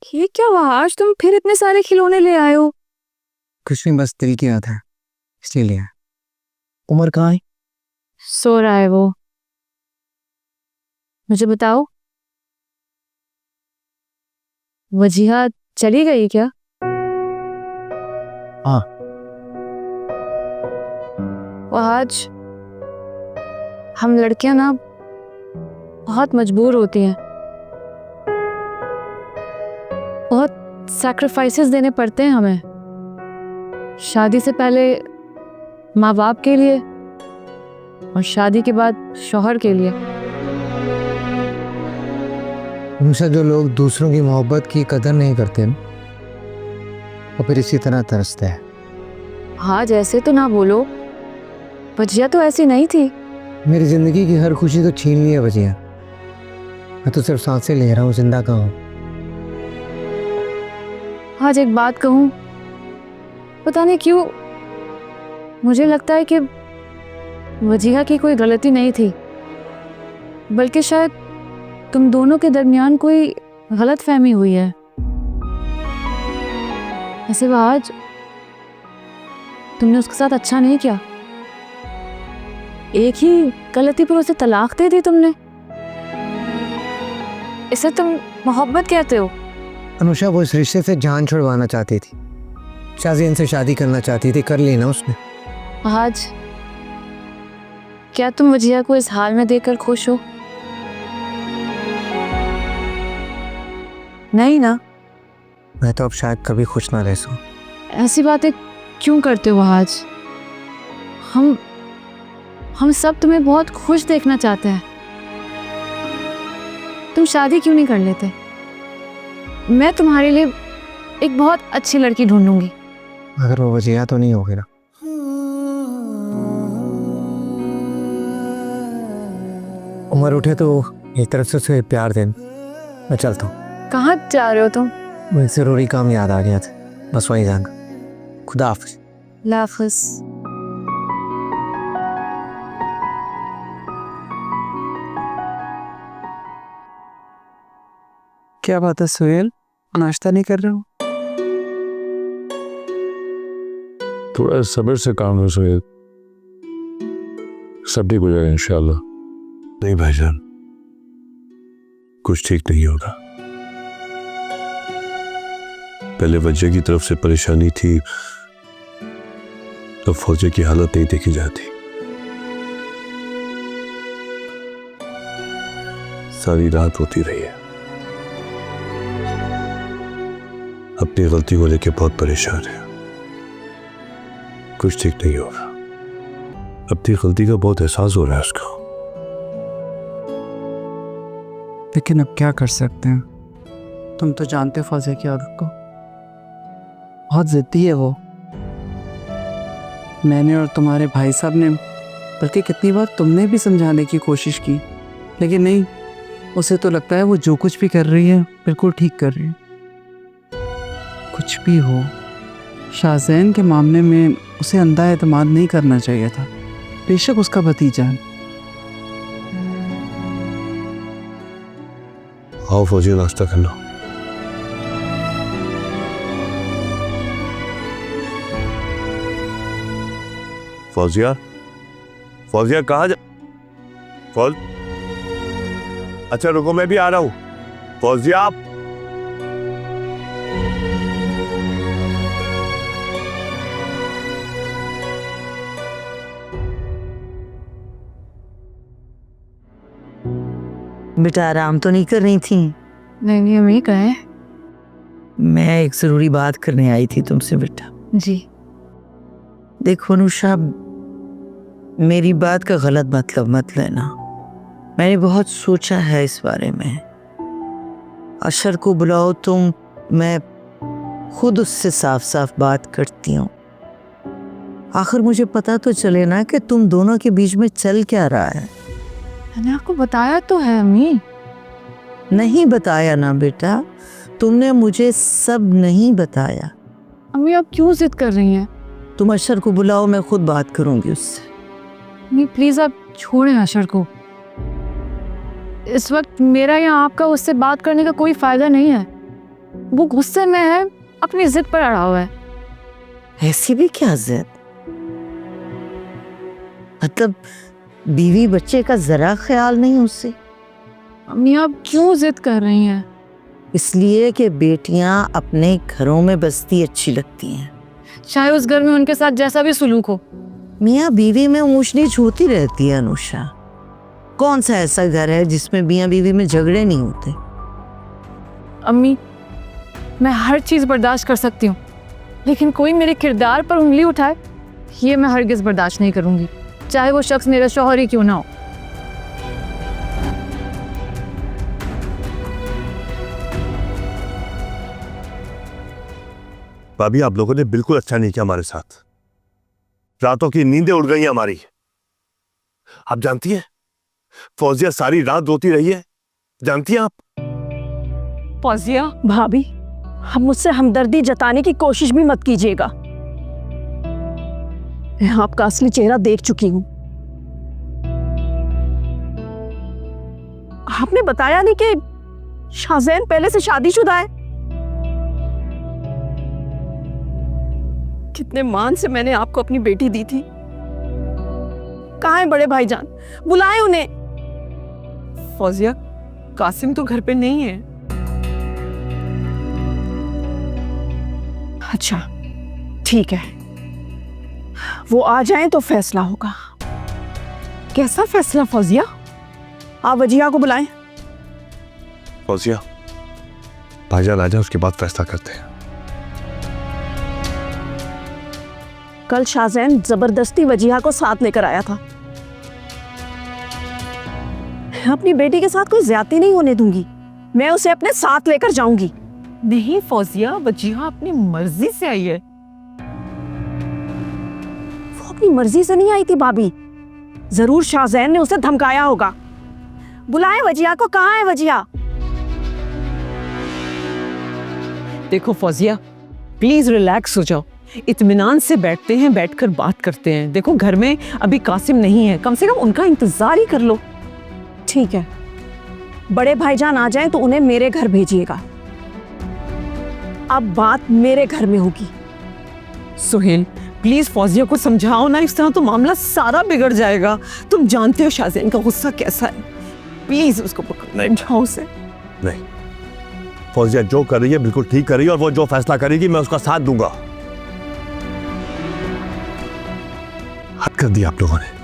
ये क्या हुआ? आज तुम फिर इतने सारे खिलौने ले आए हो? कुछ नहीं, बस दिल किया था इसलिए लिया। उमर कहाँ है? सो रहा है वो। मुझे बताओ, वजीहा चली गई क्या? हाँ। वो आज हम लड़कियां ना बहुत मजबूर होती हैं, बहुत सैक्रिफाइसेस देने पड़ते हैं हमें शादी से पहले माँ बाप के लिए और शादी के बाद शौहर के लिए। उनसे जो लोग दूसरों की मोहब्बत की कदर नहीं करते ना, वो फिर इसी तरह तरसते हैं। हाँ, जैसे तो ना बोलो, वजिया तो ऐसी नहीं थी। मेरी जिंदगी की हर खुशी तो छीन ली है वजिया। मैं तो सिर्फ सांसें ले रहा हूँ, जिंदा कहाँ हूँ। आज एक बात कहूँ, पता नहीं क्यों मुझे लगता है कि वजीहा की कोई गलती नहीं थी, बल्कि शायद तुम दोनों के दरमियान कोई गलत फहमी हुई है। ऐसे वो आज तुमने उसके साथ अच्छा नहीं किया। एक ही गलती पर उसे तलाक दे दी तुमने। इसे तुम मोहब्बत कहते हो? अनुषा वो इस रिश्ते से जान छुड़वाना चाहती थी, शाज़ीन से शादी करना चाहती थी, कर ली ना उसने। आज क्या तुम वजिया को इस हाल में देखकर खुश हो? नहीं ना। मैं तो अब शायद कभी खुश ना रह सकूं। ऐसी बातें क्यों करते हो आज? हम सब तुम्हें बहुत खुश देखना चाहते हैं। तुम शादी क्यों नहीं कर लेते? मैं तुम्हारे लिए एक बहुत अच्छी लड़की ढूंढूंगी। अगर वो वजिया तो नहीं होगी ना। उमर उठे तो एक तरफ से उसे प्यार देना। मैं चलता हूँ। कहाँ जा रहे हो तुम? वो एक ज़रूरी काम याद आ गया था, बस वहीं जाऊंगा। खुदा हाफिज। लाफिस। क्या बात है सुहेल, नाश्ता नहीं कर रहे हो? थोड़ा सब्र से काम लो सुहेल, सब ठीक हो जाएगा इंशाल्लाह। नहीं भाईजान, कुछ ठीक नहीं होगा। पहले वजह की तरफ से परेशानी थी, तो फौजे की हालत नहीं देखी जाती। सारी रात होती रही है। अपनी गलती को लेकर बहुत परेशान है। कुछ ठीक नहीं होगा। अपनी गलती का बहुत एहसास हो रहा है उसको। लेकिन अब क्या कर सकते हैं? तुम तो जानते हो फौजे की आदत को, बहुत जिद्दी है वो। मैंने और तुम्हारे भाई साहब ने, बल्कि कितनी बार तुमने भी समझाने की कोशिश की, लेकिन नहीं, उसे तो लगता है वो जो कुछ भी कर रही है बिल्कुल ठीक कर रही है। कुछ भी हो, शाहजैन के मामले में उसे अंधा एतमाद नहीं करना चाहिए था, बेशक उसका भतीजा है। आओ फौजी, नाश्ता कर लो। फौजिया, फौजिया कहाँ जा? फौज, अच्छा रुको, मैं भी आ रहा हूँ। फौजिया, आप बेटा आराम तो नहीं कर रही थी? नहीं, हम ये कहें। मैं एक ज़रूरी बात करने आई थी तुमसे बेटा। जी। देखो अनुषा, मेरी बात का गलत मतलब मत लेना। मैंने बहुत सोचा है इस बारे में। अशर को बुलाओ तुम, मैं खुद उससे साफ साफ बात करती हूँ। आखिर मुझे पता तो चले ना कि तुम दोनों के बीच में चल क्या रहा है। मैंने आपको बताया तो है अम्मी। नहीं बताया ना बेटा, तुमने मुझे सब नहीं बताया। अम्मी आप क्यों जिद कर रही हैं? तुम अशर को बुलाओ, मैं खुद बात करूंगी उससे। अम्मी प्लीज आप छोड़ें अशर को। इस वक्त मेरा या आपका उससे बात करने का कोई फायदा नहीं है। वो गुस्से में है, अपनी जिद पर अड़ा हुआ है। ऐसी भी क्या जिद? मतलब बीवी बच्चे का जरा ख्याल नहीं उससे? अम्मी आप क्यों जिद कर रही हैं? इसलिए कि बेटियां अपने घरों में बसती अच्छी लगती हैं। चाहे उस घर में उनके साथ जैसा भी सुलूक हो। मियाँ बीवी में ऊंच नीच होती रहती है अनुषा। कौन सा ऐसा घर है जिसमें मियाँ बीवी में झगड़े नहीं होते? अम्मी मैं हर चीज़ बर्दाश्त कर सकती हूँ, लेकिन कोई मेरे किरदार पर उंगली उठाए ये मैं हरगिज़ बर्दाश्त नहीं करूँगी, चाहे वो शख्स मेरा शौहर ही क्यों ना हो। भाभी आप लोगों ने बिल्कुल अच्छा नहीं किया हमारे साथ। रातों की नींदें उड़ गई हमारी। आप जानती हैं फौजिया सारी रात रोती रही है, जानती हैं आप? फौजिया भाभी, हम मुझसे हमदर्दी जताने की कोशिश भी मत कीजिएगा। मैं आपका असली चेहरा देख चुकी हूं। आपने बताया नहीं कि शाहजैन पहले से शादीशुदा है। कितने मान से मैंने आपको अपनी बेटी दी थी। कहाँ है बड़े भाईजान? बुलाएं उन्हें। फौजिया, कासिम तो घर पे नहीं है। अच्छा ठीक है, वो आ जाएं तो फैसला होगा। कैसा फैसला फौजिया? आप वजिया को बुलाएं। फौजिया भाईजान आ जाए उसके बाद फैसला करते हैं। कल शाहजैन जबरदस्ती वजिया को साथ लेकर आया था। मैं अपनी बेटी के साथ कोई ज्यादती नहीं होने दूंगी। मैं उसे अपने साथ लेकर जाऊंगी। नहीं फौजिया, वजीहा अपनी मर्जी से आई है। वो अपनी मर्जी से नहीं आई थी भाभी, जरूर शाहजैन ने उसे धमकाया होगा। बुलाए वजिया को। कहाँ है वजिया? देखो फौजिया, प्लीज रिलैक्स हो जाओ, इत्मीनान से बैठते हैं, बैठकर बात करते हैं। देखो घर में अभी कासिम नहीं है, कम से कम उनका इंतजार ही कर लो। ठीक है, बड़े भाईजान आ जाएं तो उन्हें मेरे घर भेजिएगा। अब बात मेरे घर में होगी। सुहेल प्लीज फौजिया को समझाओ ना, इस तरह तो मामला सारा बिगड़ जाएगा। तुम जानते हो शाहजैन का गुस्सा कैसा है। प्लीज उसको समझाओ उसे। नहीं, फौजिया जो कर रही है बिल्कुल ठीक कर रही है, और वो जो फैसला करेगी मैं उसका साथ दूंगा। हद कर दिया आप लोगों ने।